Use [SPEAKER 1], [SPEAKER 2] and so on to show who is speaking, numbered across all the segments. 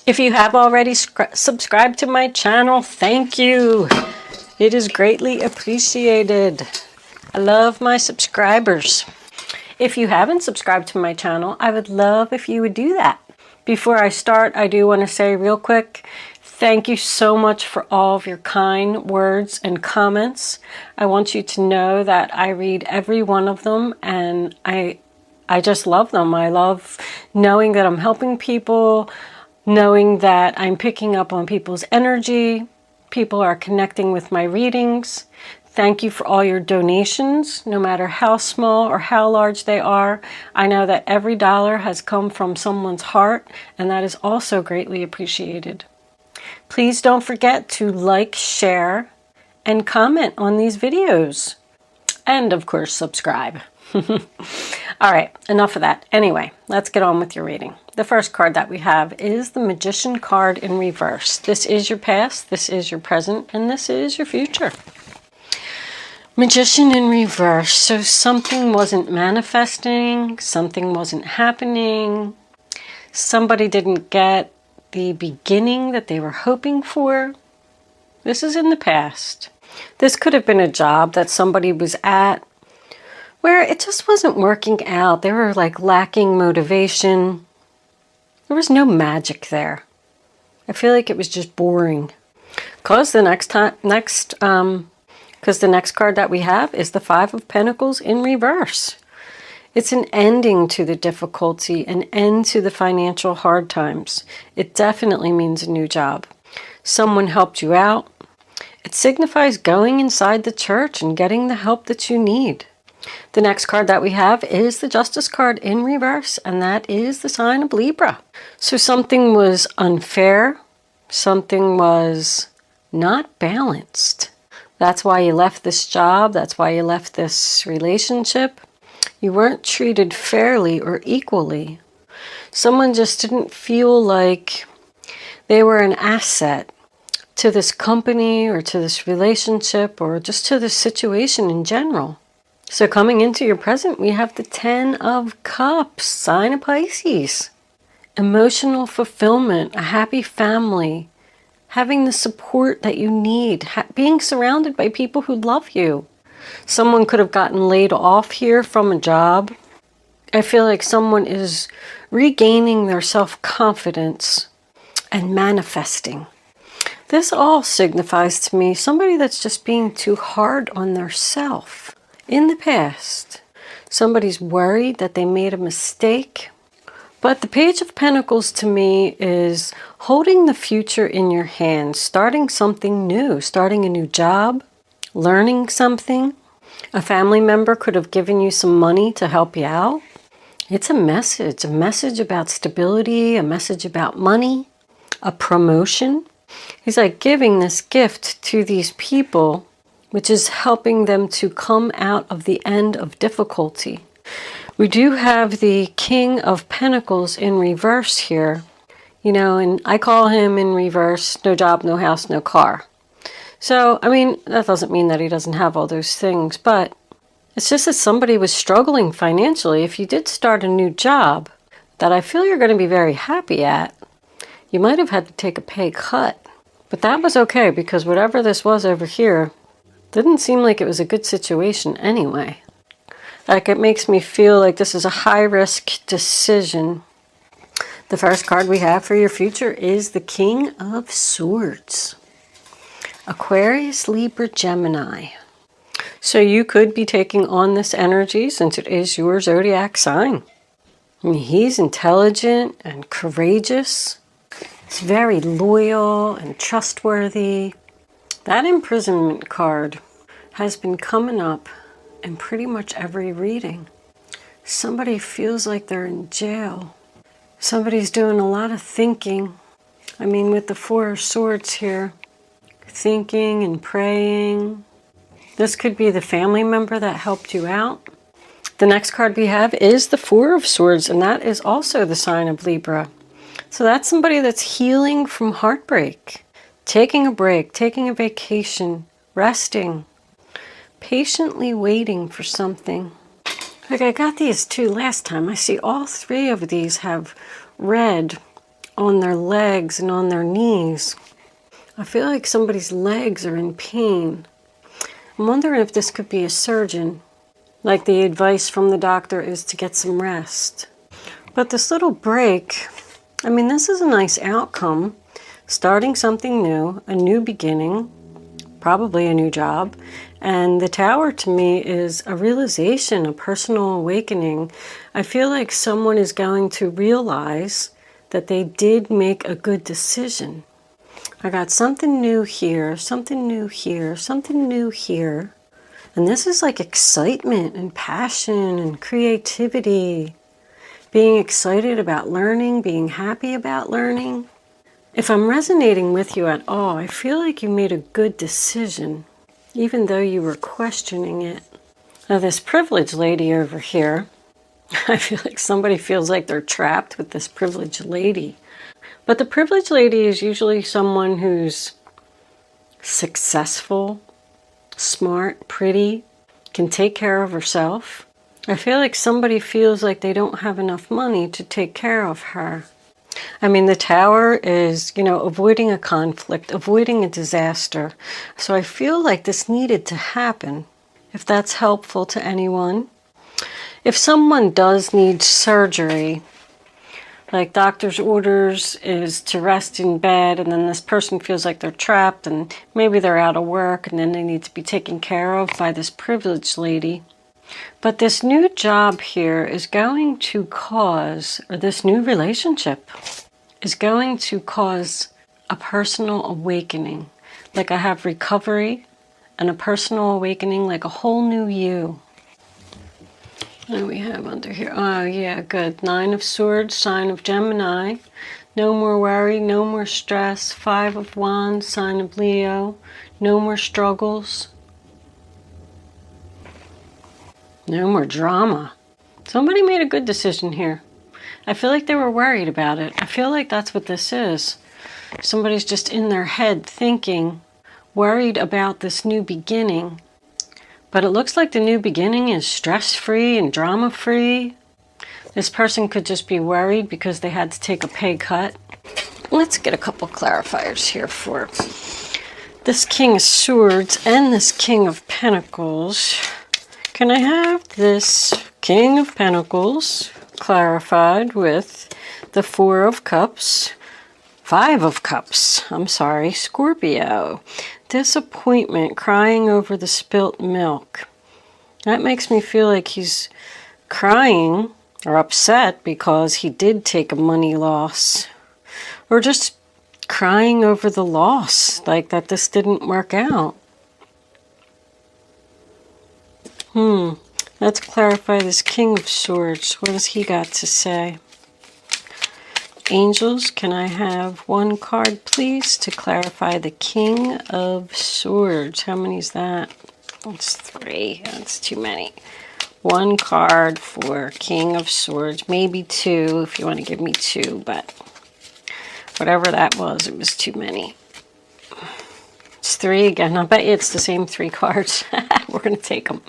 [SPEAKER 1] If you have already subscribed to my channel, thank you. It is greatly appreciated. I love my subscribers. If you haven't subscribed to my channel, I would love if you would do that. Before I start, I do want to say real quick, thank you so much for all of your kind words and comments. I want you to know that I read every one of them, and I just love them. I love knowing that I'm helping people, knowing that I'm picking up on people's energy. People are connecting with my readings. Thank you for all your donations, no matter how small or how large they are. I know that every dollar has come from someone's heart, and that is also greatly appreciated. Please don't forget to like, share, and comment on these videos. And of course, subscribe. All right, enough of that. Anyway, let's get on with your reading. The first card that we have is the Magician card in reverse. This is your past, this is your present, and this is your future. Magician in reverse. So something wasn't manifesting, something wasn't happening, somebody didn't get the beginning that they were hoping for. This is in the past. This could have been a job that somebody was at where it just wasn't working out. They were like lacking motivation. There was no magic there. I feel like it was just boring. Because the next card that we have is the Five of Pentacles in reverse. It's an ending to the difficulty, an end to the financial hard times. It definitely means a new job. Someone helped you out. It signifies going inside the church and getting the help that you need. The next card that we have is the Justice card in reverse, and that is the sign of Libra. So something was unfair, something was not balanced. That's why you left this job, that's why you left this relationship. You weren't treated fairly or equally. Someone just didn't feel like they were an asset to this company or to this relationship or just to this situation in general. So coming into your present, we have the Ten of Cups, sign of Pisces. Emotional fulfillment, a happy family, having the support that you need, being surrounded by people who love you. Someone could have gotten laid off here from a job. I feel like someone is regaining their self-confidence and manifesting. This all signifies to me somebody that's just being too hard on their self. In the past, somebody's worried that they made a mistake. But the Page of Pentacles to me is holding the future in your hands, starting something new, starting a new job, learning something. A family member could have given you some money to help you out. It's a message about stability, a message about money, a promotion. He's like giving this gift to these people, which is helping them to come out of the end of difficulty. We do have the King of Pentacles in reverse here, you know, and I call him in reverse, no job, no house, no car. So, I mean, that doesn't mean that he doesn't have all those things, but it's just that somebody was struggling financially. If you did start a new job that I feel you're going to be very happy at, you might have had to take a pay cut. But that was okay, because whatever this was over here didn't seem like it was a good situation anyway. Like, it makes me feel like this is a high-risk decision. The first card we have for your future is the King of Swords. Aquarius, Libra, Gemini. So you could be taking on this energy since it is your zodiac sign. I mean, he's intelligent and courageous. He's very loyal and trustworthy. That imprisonment card has been coming up in pretty much every reading. Somebody feels like they're in jail. Somebody's doing a lot of thinking. I mean, with the Four of Swords here, thinking and praying. This could be the family member that helped you out. The next card we have is the Four of Swords, and that is also the sign of Libra. So that's somebody that's healing from heartbreak, taking a break, taking a vacation, resting, patiently waiting for something. Like, I got these two last time. I see all three of these have red on their legs and on their knees. I feel like somebody's legs are in pain. I'm wondering if this could be a surgeon. Like the advice from the doctor is to get some rest. But this little break, I mean, this is a nice outcome. Starting something new, a new beginning, probably a new job. And the Tower to me is a realization, a personal awakening. I feel like someone is going to realize that they did make a good decision. I got something new here, something new here, something new here. And this is like excitement and passion and creativity. Being excited about learning, being happy about learning. If I'm resonating with you at all, I feel like you made a good decision, even though you were questioning it. Now this privileged lady over here, I feel like somebody feels like they're trapped with this privileged lady. But the privileged lady is usually someone who's successful, smart, pretty, can take care of herself. I feel like somebody feels like they don't have enough money to take care of her. I mean, the Tower is, avoiding a conflict, avoiding a disaster. So I feel like this needed to happen, if that's helpful to anyone. If someone does need surgery, like doctor's orders is to rest in bed, and then this person feels like they're trapped, and maybe they're out of work, and then they need to be taken care of by this privileged lady. But this new job here is going to cause, or this new relationship is going to cause a personal awakening. Like I have recovery and a personal awakening, like a whole new you. What do we have under here? Oh yeah, good. 9 of Swords, sign of Gemini. No more worry, no more stress. 5 of Wands, sign of Leo. No more struggles. No more drama. Somebody made a good decision here. I feel like they were worried about it. I feel like that's what this is. Somebody's just in their head thinking, worried about this new beginning. But it looks like the new beginning is stress-free and drama-free. This person could just be worried because they had to take a pay cut. Let's get a couple clarifiers here for this King of Swords and this King of Pentacles. Can I have this King of Pentacles clarified with the 4 of Cups, 5 of Cups, Scorpio. Disappointment, crying over the spilt milk. That makes me feel like he's crying or upset because he did take a money loss. Or just crying over the loss, like that this didn't work out. Let's clarify this King of Swords. What has he got to say? Angels, can I have one card, please, to clarify the King of Swords? How many is that? That's 3. That's too many. One card for King of Swords. Maybe 2 if you want to give me 2, but whatever that was, it was too many. It's 3 again. I bet you it's the same 3 cards. We're going to take them.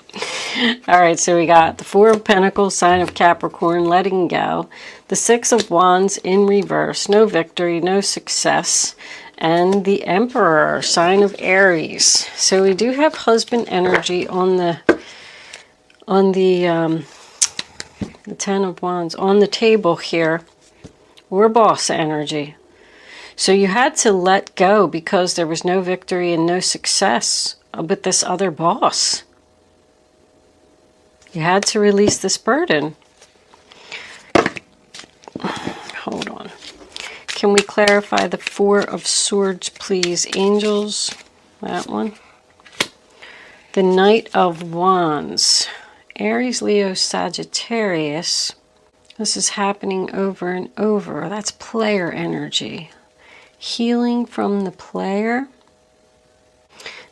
[SPEAKER 1] All right, so we got the 4 of Pentacles, sign of Capricorn, letting go. The 6 of Wands in reverse, no victory, no success. And the Emperor, sign of Aries. So we do have husband energy on the 10 of Wands on the table here. Or boss energy. So you had to let go because there was no victory and no success with this other boss. You had to release this burden. Hold on. Can we clarify the 4 of Swords, please? Angels, that one. The Knight of Wands. Aries, Leo, Sagittarius. This is happening over and over. That's player energy. Healing from the player.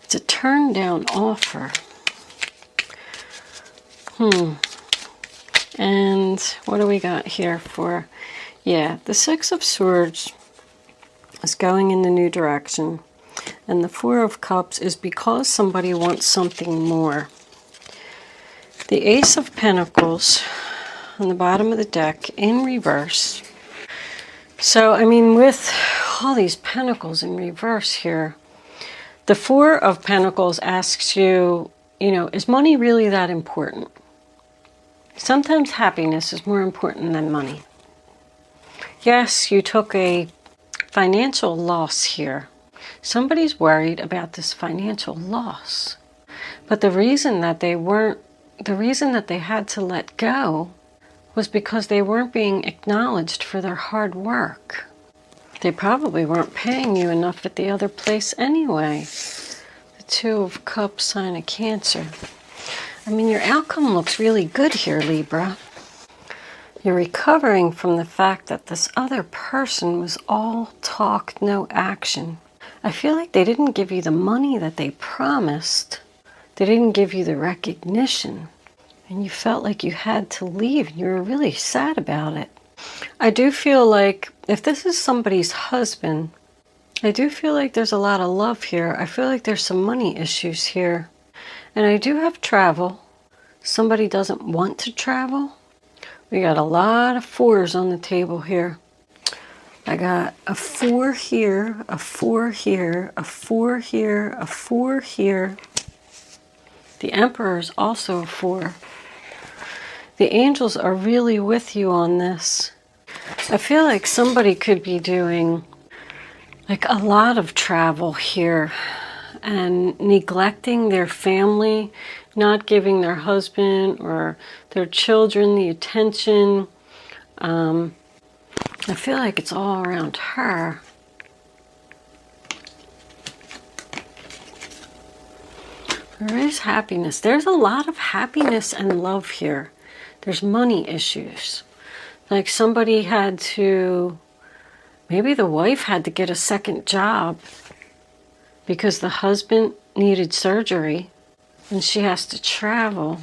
[SPEAKER 1] It's a turn down offer. And what do we got here for? Yeah, the 6 of Swords is going in the new direction. And the 4 of Cups is because somebody wants something more. The Ace of Pentacles on the bottom of the deck in reverse. So, I mean, with all these pentacles in reverse here, the Four of Pentacles asks you, you know, is money really that important? Sometimes happiness is more important than money. Yes, you took a financial loss here. Somebody's worried about this financial loss. But the reason that they had to let go was because they weren't being acknowledged for their hard work. They probably weren't paying you enough at the other place anyway. The Two of Cups, sign of Cancer. I mean, your outcome looks really good here, Libra. You're recovering from the fact that this other person was all talk, no action. I feel like they didn't give you the money that they promised. They didn't give you the recognition. And you felt like you had to leave. You were really sad about it. I do feel like if this is somebody's husband, I do feel like there's a lot of love here. I feel like there's some money issues here. And I do have travel. Somebody doesn't want to travel. We got a lot of fours on the table here. I got a 4 here, a 4 here, a 4 here, a 4 here. The Emperor is also a 4. The angels are really with you on this. I feel like somebody could be doing like a lot of travel here and neglecting their family, not giving their husband or their children the attention. I feel like it's all around her. There is happiness. There's a lot of happiness and love here. There's money issues. Like somebody had to, maybe the wife had to get a second job because the husband needed surgery and she has to travel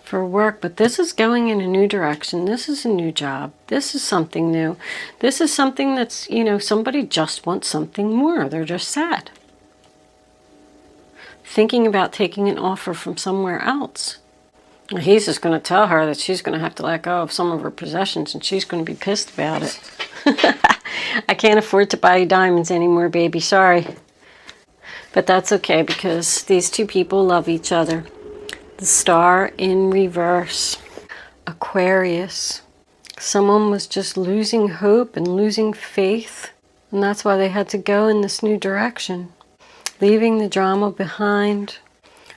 [SPEAKER 1] for work. But this is going in a new direction. This is a new job. This is something new. This is something that's, you know, somebody just wants something more. They're just sad. Thinking about taking an offer from somewhere else. He's just going to tell her that she's going to have to let go of some of her possessions and she's going to be pissed about it. I can't afford to buy you diamonds anymore, baby. Sorry. But that's okay because these two people love each other. The Star in reverse. Aquarius. Someone was just losing hope and losing faith. And that's why they had to go in this new direction. Leaving the drama behind.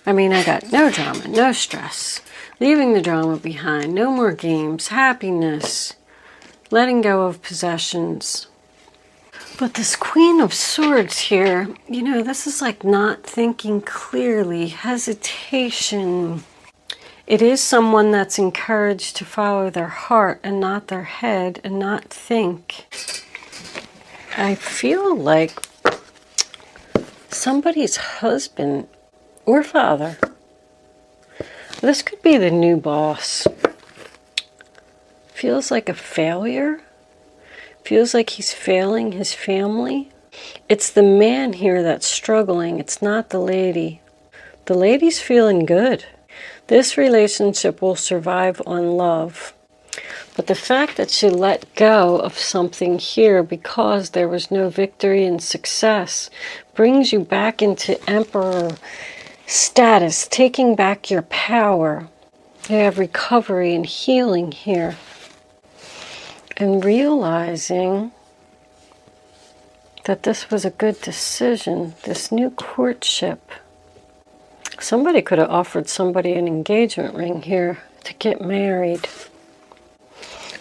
[SPEAKER 1] I mean, I got no drama, no stress. Leaving the drama behind. No more games. Happiness. Letting go of possessions. But this Queen of Swords here, you know, this is like not thinking clearly. Hesitation. It is someone that's encouraged to follow their heart and not their head and not think. I feel like somebody's husband or father. This could be the new boss. Feels like a failure. Feels like he's failing his family. It's the man here that's struggling. It's not the lady. The lady's feeling good. This relationship will survive on love. But the fact that she let go of something here because there was no victory and success brings you back into Emperor status, taking back your power. You have recovery and healing here. And realizing that this was a good decision, this new courtship. Somebody could have offered somebody an engagement ring here to get married.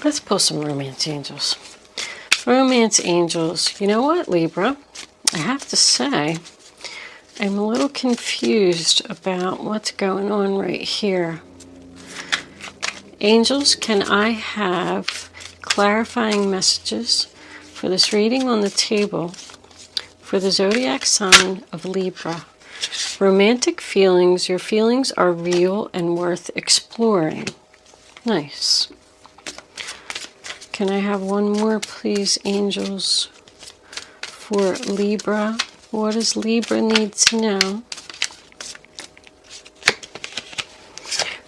[SPEAKER 1] Let's pull some romance angels. Romance angels. You know what, Libra? I have to say, I'm a little confused about what's going on right here. Angels, can I have clarifying messages for this reading on the table for the zodiac sign of Libra? Romantic feelings. Your feelings are real and worth exploring. Nice. Can I have one more, please, angels, for Libra? What does Libra need to know?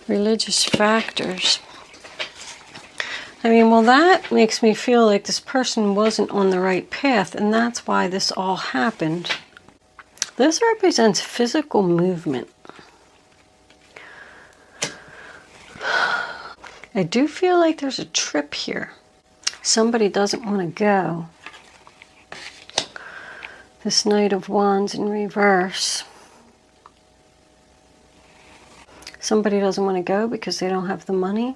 [SPEAKER 1] Religious factors. I mean, well, that makes me feel like this person wasn't on the right path, and that's why this all happened. This represents physical movement. I do feel like there's a trip here. Somebody doesn't want to go. This Knight of Wands in reverse. Somebody doesn't want to go because they don't have the money.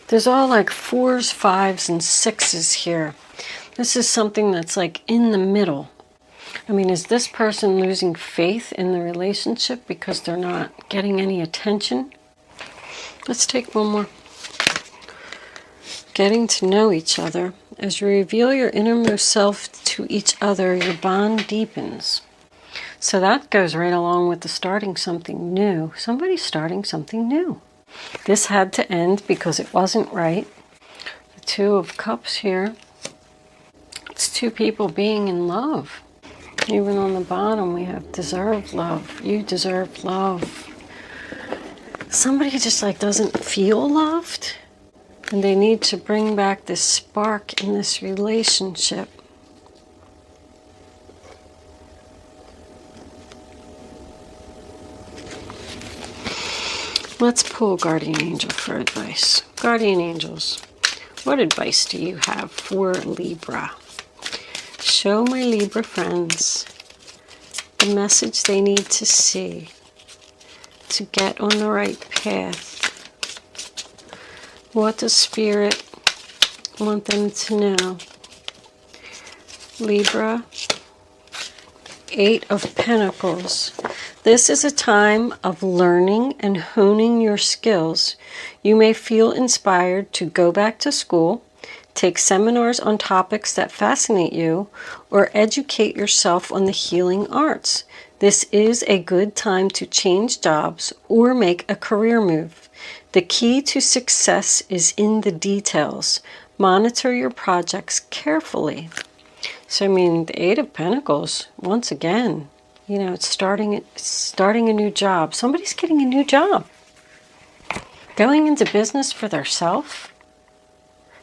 [SPEAKER 1] There's all like 4s, 5s, and 6s here. This is something that's like in the middle. I mean, is this person losing faith in the relationship because they're not getting any attention? Let's take one more. Getting to know each other. As you reveal your innermost self to each other, your bond deepens. So that goes right along with the starting something new. Somebody's starting something new. This had to end because it wasn't right. The 2 of Cups here. It's 2 people being in love. Even on the bottom we have deserve love. You deserve love. Somebody just like doesn't feel loved. And they need to bring back this spark in this relationship. Let's pull Guardian Angel for advice. Guardian Angels, what advice do you have for Libra? Show my Libra friends the message they need to see to get on the right path. What does Spirit want them to know? Libra, 8 of Pentacles. This is a time of learning and honing your skills. You may feel inspired to go back to school, take seminars on topics that fascinate you, or educate yourself on the healing arts. This is a good time to change jobs or make a career move. The key to success is in the details. Monitor your projects carefully. So, I mean, the 8 of Pentacles, once again, you know, it's starting a new job. Somebody's getting a new job. Going into business for themselves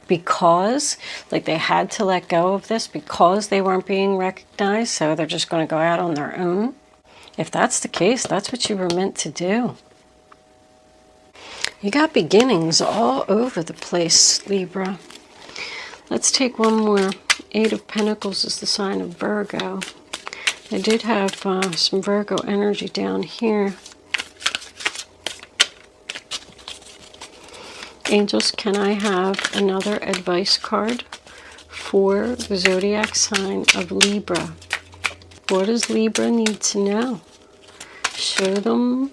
[SPEAKER 1] because, like, they had to let go of this because they weren't being recognized, so they're just going to go out on their own. If that's the case, that's what you were meant to do. You got beginnings all over the place, Libra. Let's take one more. 8 of Pentacles is the sign of Virgo. I did have some Virgo energy down here. Angels, can I have another advice card for the zodiac sign of Libra? What does Libra need to know? Show them.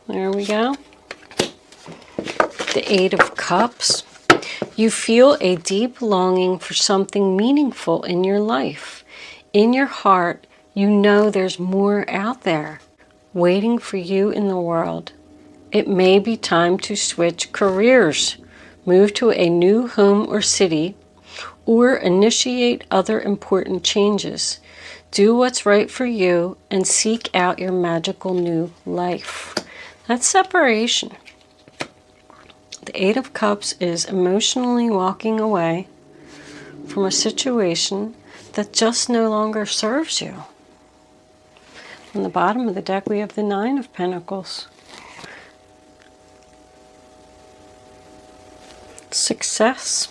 [SPEAKER 1] There we go. The 8 of Cups. You feel a deep longing for something meaningful in your life. In your heart, you know there's more out there waiting for you in the world. It may be time to switch careers, move to a new home or city, or initiate other important changes. Do what's right for you and seek out your magical new life. That's separation. The 8 of Cups is emotionally walking away from a situation that just no longer serves you. On the bottom of the deck, we have the 9 of Pentacles. Success.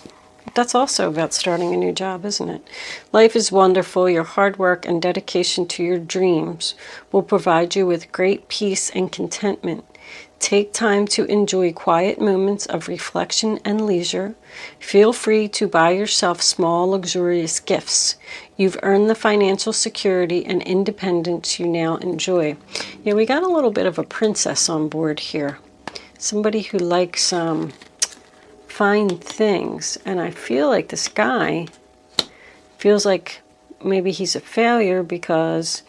[SPEAKER 1] That's also about starting a new job, isn't it? Life is wonderful. Your hard work and dedication to your dreams will provide you with great peace and contentment. Take time to enjoy quiet moments of reflection and leisure. Feel free to buy yourself small, luxurious gifts. You've earned the financial security and independence you now enjoy. Yeah, we got a little bit of a princess on board here. Somebody who likes fine things. And I feel like this guy feels like maybe he's a failure because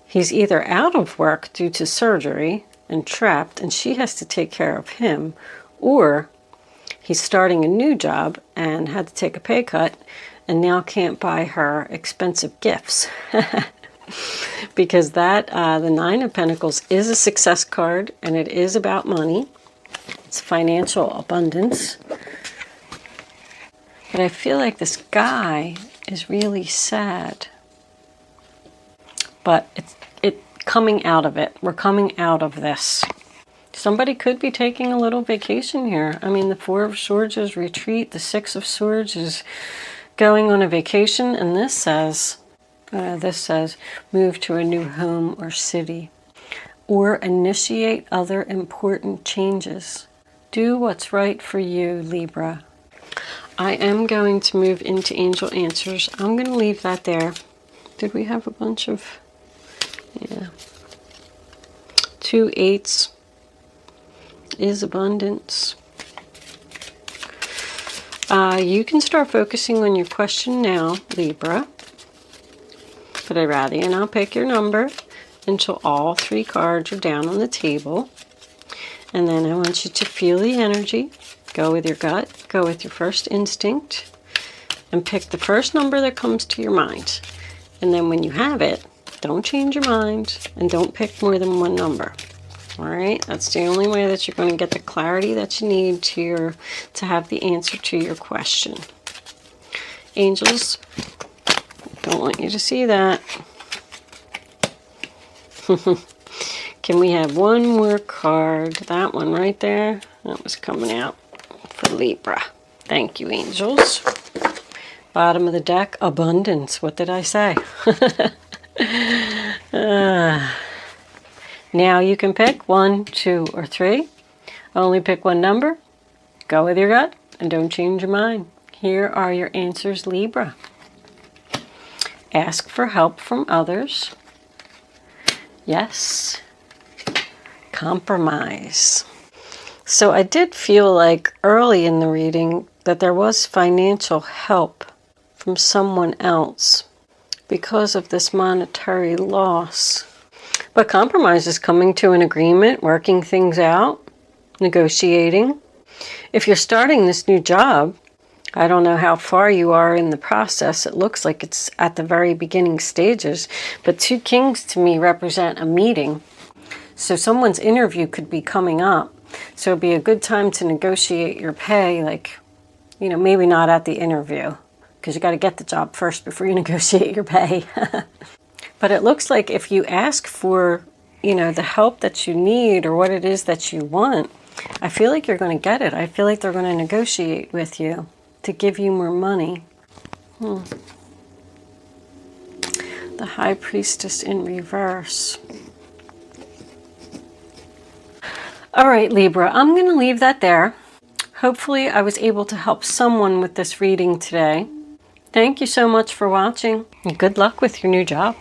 [SPEAKER 1] he's either out of work due to surgery and trapped, and she has to take care of him, or he's starting a new job and had to take a pay cut and now can't buy her expensive gifts. Because that, the 9 of Pentacles is a success card, and it is about money. It's financial abundance. But I feel like this guy is really sad. But it's coming out of it. We're coming out of this. Somebody could be taking a little vacation here. I mean, the Four of Swords is retreat. The Six of Swords is going on a vacation. And this says move to a new home or city. Or initiate other important changes. Do what's right for you, Libra. I am going to move into angel answers. I'm going to leave that there. Did we have a bunch of... Yeah. 2 8s is abundance. You can start focusing on your question now, Libra. But I'd rather you not pick your number until all 3 cards are down on the table. And then I want you to feel the energy. Go with your gut. Go with your first instinct. And pick the first number that comes to your mind. And then when you have it, don't change your mind. And don't pick more than one number. Alright? That's the only way that you're going to get the clarity that you need to have the answer to your question. Angels, don't want you to see that. Can we have one more card? That one right there. That was coming out for Libra. Thank you, angels. Bottom of the deck, abundance. What did I say? Now you can pick 1, 2, or 3. Only pick one number. Go with your gut and don't change your mind. Here are your answers, Libra. Ask for help from others. Yes. Compromise. So I did feel like early in the reading that there was financial help from someone else because of this monetary loss. But compromise is coming to an agreement, working things out, negotiating. If you're starting this new job, I don't know how far you are in the process. It looks like it's at the very beginning stages. But 2 kings to me represent a meeting. So someone's interview could be coming up. So it'd be a good time to negotiate your pay. Like, you know, maybe not at the interview. Because you got to get the job first before you negotiate your pay. But it looks like if you ask for, you know, the help that you need or what it is that you want, I feel like you're going to get it. I feel like they're going to negotiate with you to give you more money. The High Priestess in reverse. All right, Libra, I'm going to leave that there. Hopefully I was able to help someone with this reading today. Thank you so much for watching, and good luck with your new job.